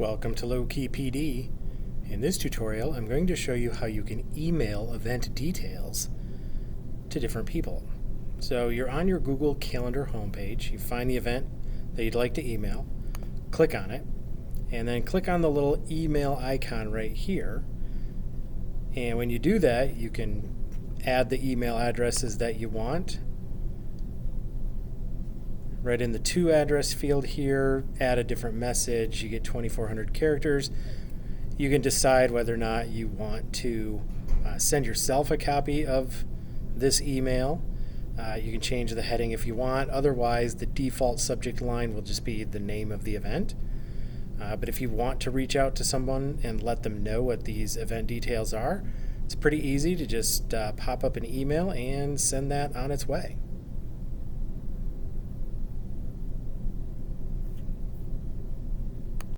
Welcome to Low-Key PD. In this tutorial, I'm going to show you how you can email event details to different people. So you're on your Google Calendar homepage, you find the event that you'd like to email, click on it, and then click on the little email icon right here. And when you do that, you can add the email addresses that you want. Right in the to address field here, add a different message. You get 2,400 characters. You can decide whether or not you want to send yourself a copy of this email. You can change the heading if you want. Otherwise, the default subject line will just be the name of the event. But if you want to reach out to someone and let them know what these event details are, it's pretty easy to just pop up an email and send that on its way.